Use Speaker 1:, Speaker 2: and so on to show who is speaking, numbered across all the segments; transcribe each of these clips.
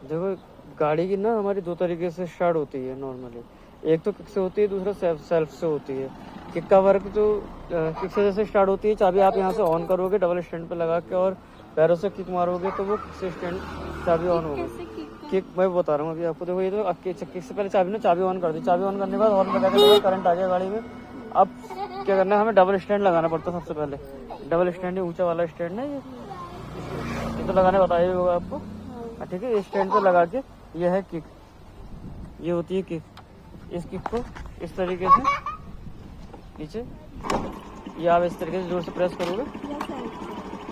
Speaker 1: देखो गाड़ी की ना हमारी दो तरीके से स्टार्ट होती है नॉर्मली। एक तो किक से होती है, दूसरा सेल्फ से होती है। किक का वर्क जो किक से जैसे स्टार्ट होती है, चाबी आप यहाँ से ऑन करोगे डबल स्टैंड पे लगा के और पैरों से किक मारोगे तो वो किक से स्टैंड चाबी ऑन होगी। किक मैं बता रहा हूँ अभी आपको। देखो ये तो किक से पहले चाबी ऑन कर दी। चाबी ऑन करने के बाद हॉर्न लगा के करंट आ गया गाड़ी में। अब क्या करना है, हमें डबल स्टैंड लगाना पड़ता है सबसे पहले। डबल स्टैंड ऊंचा वाला स्टैंड है ये तो लगाने बताया होगा आपको। ठीक है, इस स्टैंड पे लगा के ये है किक, ये होती है किक। इस किक को इस तरीके से नीचे, ये आप इस तरीके से जोर से प्रेस करोगे।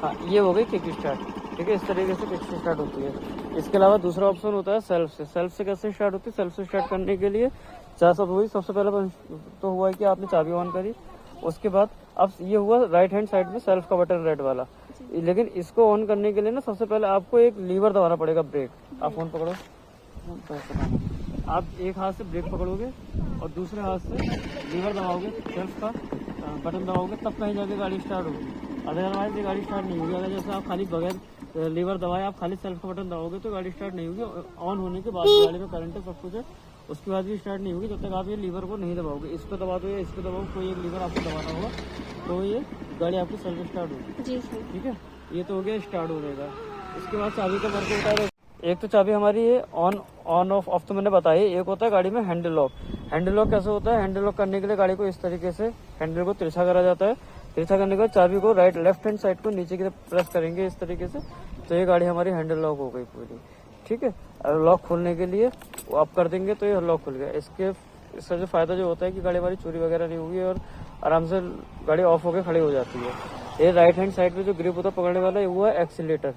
Speaker 1: हाँ, ये हो गई किक स्टार्ट। ठीक है, इस तरीके से किक स्टार्ट होती है। इसके अलावा दूसरा ऑप्शन होता है सेल्फ से। सेल्फ से कैसे स्टार्ट होती है? सेल्फ से स्टार्ट करने के लिए सबसे पहले तो हुआ है कि आपने चाबी ऑन करी, उसके बाद अब ये हुआ राइट हैंड साइड में सेल्फ का बटन रेड वाला। लेकिन इसको ऑन करने के लिए ना सबसे पहले आपको एक लीवर दबाना पड़ेगा, ब्रेक। आप फोन पकड़ो, आप एक हाथ से ब्रेक पकड़ोगे और दूसरे हाथ से लीवर दबाओगे, सेल्फ का बटन दबाओगे, तब कहीं जाके गाड़ी स्टार्ट होगी। अदरवाइज ये गाड़ी स्टार्ट नहीं होगी। अगर जैसे आप खाली बगैर लीवर दबाए आप खाली सेल्फ का बटन दबाओगे तो गाड़ी स्टार्ट नहीं होगी। ऑन होने के बाद गाड़ी में करंट है, सब कुछ है, उसके बाद भी स्टार्ट नहीं होगी जब तक आप ये लीवर को नहीं दबाओगे। इस पर दबा दो या इस पर दबाओ, कोई एक लीवर आपको दबाना होगा तो ये गाड़ी आपकी सेल्फ स्टार्ट होगी। जी सर। ठीक है, ये तो हो गया स्टार्ट होने का। इसके बाद चाबी का वर्क होता है। एक तो चाबी हमारी ये ऑन ऑफ तो मैंने बताई। एक होता है गाड़ी में हैंडल लॉक। हैंडल लॉक कैसे होता है? हैंडल लॉक करने के लिए गाड़ी को इस तरीके से हैंडल को तिरछा करा जाता है। तिरछा करने के बाद चाबी को लेफ्ट हैंड साइड को नीचे की तरफ प्रेस करेंगे इस तरीके से, तो ये गाड़ी हमारी हैंडल लॉक हो गई पूरी। ठीक है, लॉक खोलने के लिए वो आप कर देंगे तो ये लॉक खुल गया। इसका जो फायदा जो होता है कि गाड़ी हमारी चोरी वगैरह नहीं होगी और आराम से गाड़ी ऑफ होकर खड़ी हो जाती है। ये राइट हैंड साइड पे जो ग्रिप होता है पकड़ने वाला, वो है एक्सीलेटर।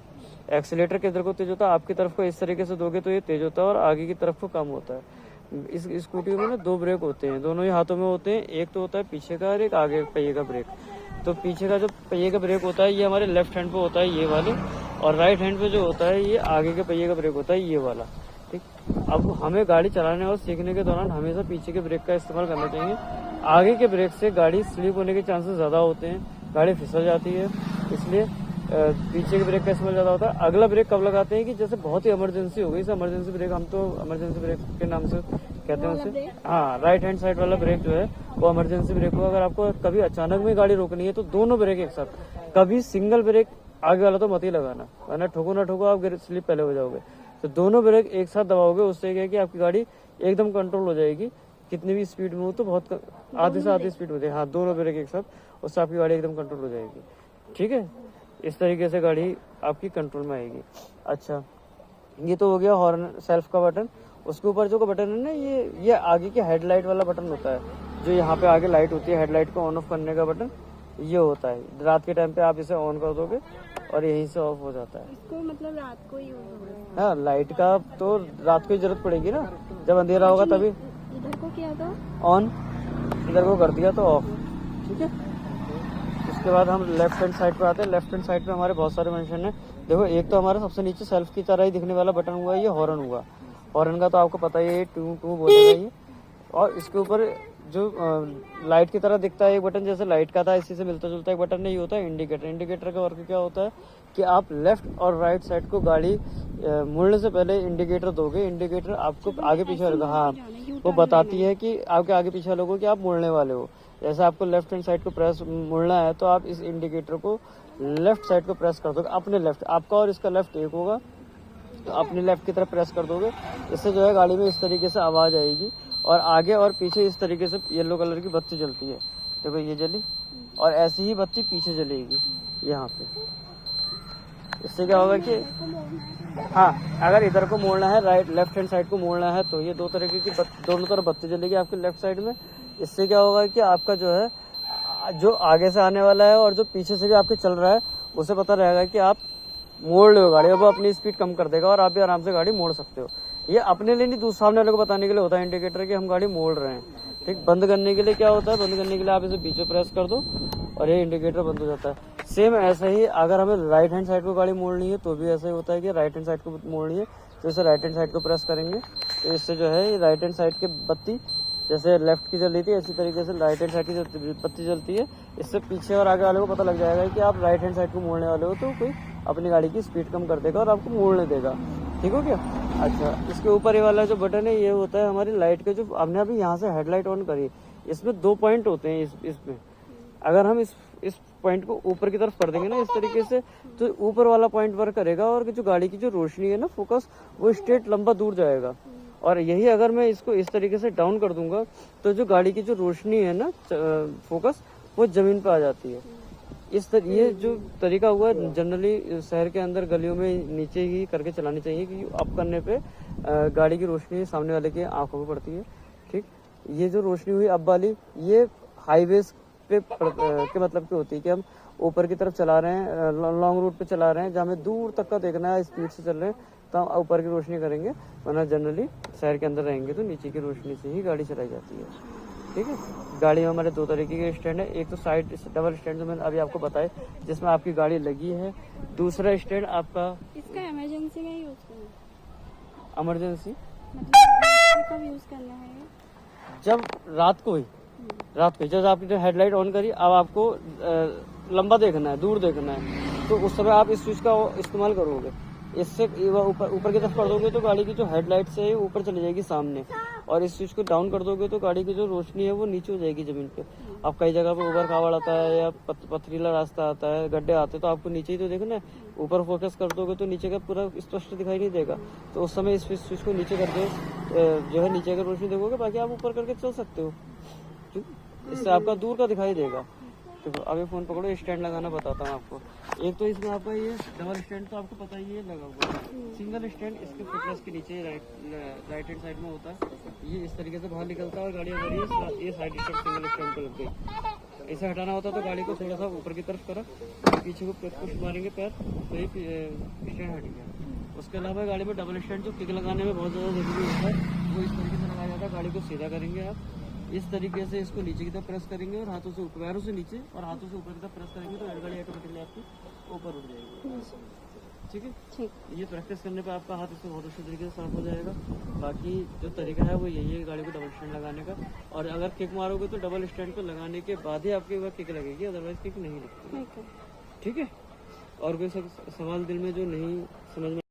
Speaker 1: एक्सीलेटर किधर को तेज होता है? आपकी तरफ को इस तरीके से दोगे तो ये तेज होता है और आगे की तरफ को कम होता है। इस स्कूटी में ना दो ब्रेक होते हैं, दोनों ही हाथों में होते हैं। एक तो होता है पीछे का और एक आगे पहिए का ब्रेक। तो पीछे का जो पहिए का ब्रेक होता है ये हमारे लेफ्ट हैंड पे होता है, ये वाले, और राइट हैंड पे जो होता है ये आगे के पहिए का ब्रेक होता है, ये वाला। ठीक, अब हमें गाड़ी चलाने और सीखने के दौरान हमेशा पीछे के ब्रेक का इस्तेमाल करना चाहिए। आगे के ब्रेक से गाड़ी स्लिप होने के चांसेस ज्यादा होते हैं, गाड़ी फिसल जाती है, इसलिए पीछे के ब्रेक का इस्तेमाल ज्यादा होता है। अगला ब्रेक कब लगाते हैं कि जैसे बहुत ही इमरजेंसी हो गई, इमरजेंसी ब्रेक, हम तो इमरजेंसी ब्रेक के नाम से कहते हैं उसे। हाँ, राइट हैंड साइड वाला ब्रेक जो है वो इमरजेंसी ब्रेक हो। अगर आपको कभी अचानक में गाड़ी रोकनी है तो दोनों ब्रेक एक साथ, कभी सिंगल ब्रेक आगे वाला तो मत ही लगाना, वरना ठोको ना ठोको आप स्लिप पहले हो जाओगे। तो दोनों ब्रेक एक साथ दबाओगे, उससे क्या है कि आपकी गाड़ी एकदम कंट्रोल हो जाएगी। कितनी भी स्पीड में हो तो बहुत आधी से आधी स्पीड होती है। हाँ, दोनों ब्रेक एक साथ, उससे आपकी गाड़ी एकदम कंट्रोल हो जाएगी। ठीक है, इस तरीके से गाड़ी आपकी कंट्रोल में आएगी। अच्छा, ये तो हो गया हॉर्न सेल्फ का बटन। उसके ऊपर जो का बटन है ना, ये आगे की हेडलाइट वाला बटन होता है, जो यहाँ पे आगे लाइट होती है, हेडलाइट को ऑन ऑफ करने का बटन ये होता है। रात के टाइम पे आप इसे ऑन कर दोगे और यहीं से ऑफ हो जाता है।
Speaker 2: इसको मतलब रात को यूज होगा?
Speaker 1: हाँ, लाइट का तो रात को ही जरूरत पड़ेगी ना, जब अंधेरा होगा तभी।
Speaker 2: इधर को किया था
Speaker 1: ऑन, इधर को कर दिया तो ऑफ। ठीक है, उसके बाद हम लेफ्ट हैंड साइड पे आते हैं। लेफ्ट हैंड साइड पे हमारे बहुत सारे फंक्शन है। देखो, एक तो हमारा सबसे नीचे सेल्फ की तरह ही दिखने वाला बटन हुआ, ये हॉर्न हुआ। हॉर्न का तो आपको पता ही है, टू टू बोलेगा ये। और इसके ऊपर जो लाइट की तरह दिखता है एक बटन, जैसे लाइट का था इसी से मिलता जुलता एक बटन नहीं होता है, इंडिकेटर। इंडिकेटर का वर्क क्या होता है कि आप लेफ्ट और राइट साइड को गाड़ी मुड़ने से पहले इंडिकेटर दोगे। इंडिकेटर आपको आगे पीछे होगा, हाँ, वो बताती है कि आपके आगे पीछे लोगों कि आप मुड़ने वाले हो। जैसे आपको लेफ्ट हैंड साइड को प्रेस मुड़ना है तो आप इस इंडिकेटर को लेफ्ट साइड को प्रेस कर दोगे, अपने लेफ्ट, आपका और इसका लेफ्ट एक होगा, तो अपने लेफ्ट की तरफ प्रेस कर दोगे। इससे जो है गाड़ी में इस तरीके से आवाज आएगी और आगे और पीछे इस तरीके से येलो कलर की बत्ती जलती है। देखो ये जली, और ऐसी ही बत्ती पीछे जलेगी यहाँ पे। इससे क्या होगा कि हाँ, अगर इधर को मोड़ना है, राइट लेफ्ट हैंड साइड को मोड़ना है, तो ये दो तरीके की दोनों तरफ बत्ती जलेगी आपके लेफ्ट साइड में। इससे क्या होगा कि आपका जो है, जो आगे से आने वाला है और जो पीछे से भी आपके चल रहा है, उसे पता रहेगा कि आप मोड़ लो गाड़ी, अब वो अपनी स्पीड कम कर देगा और आप भी आराम से गाड़ी मोड़ सकते हो। ये अपने लिए नहीं, दूसरे सामने वाले को बताने के लिए होता है इंडिकेटर कि हम गाड़ी मोड़ रहे हैं। ठीक, बंद करने के लिए क्या होता है, बंद करने के लिए आप इसे बीच प्रेस कर दो और ये इंडिकेटर बंद हो जाता है। सेम ऐसा ही अगर हमें राइट हैंड साइड को गाड़ी मोड़नी है तो भी ऐसा ही होता है कि राइट हैंड साइड को मोड़नी है तो इसे राइट हैंड साइड को प्रेस करेंगे, तो इससे जो है राइट हैंड साइड की बत्ती जैसे लेफ्ट की जल रही थी इसी तरीके से राइट हैंड साइड की बत्ती जलती है। इससे पीछे और आगे वाले को पता लग जाएगा कि आप राइट हैंड साइड को मोड़ने वाले हो, तो कोई अपनी गाड़ी की स्पीड कम कर देगा और आपको मोड़ने देगा। ठीक हो गया। अच्छा, इसके ऊपर ये वाला जो बटन है ये होता है हमारी लाइट के, जो हमने अभी यहाँ से हेडलाइट ऑन करी, इसमें 2 पॉइंट होते हैं इसमें। अगर हम इस पॉइंट को ऊपर की तरफ कर देंगे ना इस तरीके से, तो ऊपर वाला पॉइंट वर्क करेगा और जो गाड़ी की जो रोशनी है ना फोकस, वो स्ट्रेट लंबा दूर जाएगा। और यही अगर मैं इसको इस तरीके से डाउन कर दूंगा तो जो गाड़ी की जो रोशनी है ना फोकस, वो जमीन पे आ जाती है। ये जो तरीका हुआ है जनरली शहर के अंदर गलियों में नीचे ही करके चलानी चाहिए, क्योंकि अप करने पे गाड़ी की रोशनी सामने वाले की आंखों पे पड़ती है। ठीक, ये जो रोशनी हुई अब वाली, ये हाईवेज पे के मतलब की होती है कि हम ऊपर की तरफ चला रहे हैं, लॉन्ग रूट पे चला रहे हैं, जहाँ हमें दूर तक का देखना है, स्पीड से चल रहे हैं, तो हम ऊपर की रोशनी करेंगे। वरना जनरली शहर के अंदर रहेंगे तो नीचे की रोशनी से ही गाड़ी चलाई जाती है। ठीक है, गाड़ी में हमारे 2 तरीके के स्टैंड है। एक तो साइड डबल स्टैंड जो मैंने अभी आपको बताया, जिसमें आपकी गाड़ी लगी है। दूसरा स्टैंड आपका
Speaker 2: इसका इमरजेंसी में यूज करना
Speaker 1: इमरजेंसी,
Speaker 2: मतलब कब यूज करना है?
Speaker 1: जब रात को ही जब आपने हेडलाइट ऑन करी, अब आपको लंबा देखना है, दूर देखना है, तो उस समय आप इस स्विच का इस्तेमाल करोगे। इससे ऊपर की तरफ कर दोगे तो गाड़ी की जो हेडलाइट से है ऊपर चली जाएगी सामने, और इस स्विच को डाउन कर दोगे तो गाड़ी की जो रोशनी है वो नीचे हो जाएगी जमीन पे। अब कई जगह पे उबड़ खाबड़ आता है या पथरीला रास्ता आता है, गड्ढे आते हैं, तो आपको नीचे ही तो देखना है। ऊपर फोकस कर दोगे तो नीचे का पूरा स्पष्ट दिखाई नहीं देगा, तो उस समय इस स्विच को नीचे करके जो है नीचे का रोशनी देखोगे, बाकी आप ऊपर करके चल सकते हो। इससे आपका दूर का दिखाई देगा। देखो अभी फोन पकड़ो, स्टैंड लगाना बताता हूँ आपको। एक तो इसमें आपका ये डबल स्टैंड तो आपको पता ही है लगा हुआ है। सिंगल स्टैंड इसके फुटरेस्ट के नीचे राइट हैंड साइड में होता है। ये इस तरीके से बाहर निकलता है और गाड़ी अगर ये साइड स्टैंड सिंगल स्टैंड पे लग गई, इसे हटाना होता है तो गाड़ी को थोड़ा सा ऊपर की तरफ करा, पीछे को पुश मारेंगे पैर तो ये स्टैंड हट गया। उसके अलावा गाड़ी में डबल स्टैंड जो किक लगाने में बहुत ज़्यादा जरूरी होता है, वो इस तरीके से लगाया जाता है। गाड़ी को सीधा करेंगे आप इस तरीके से, इसको नीचे की तरफ प्रेस करेंगे और हाथों से ऊपर, पैरों से नीचे और हाथों से ऊपर की तरफ प्रेस करेंगे तो गाड़ी ऑटोमेटिकली आपकी ऊपर उठ जाएगी। ठीक है,
Speaker 2: ठीक।
Speaker 1: ये प्रैक्टिस करने पे आपका हाथ इससे बहुत अच्छे तरीके से साफ हो जाएगा। बाकी जो तरीका है वो यही है गाड़ी को डबल स्टैंड लगाने का। और अगर किक मारोगे तो डबल स्टैंड को लगाने के बाद ही आपकी बार किक लगेगी, अदरवाइज किक नहीं लगती। ठीक है, और कोई सवाल दिल में जो नहीं समझ में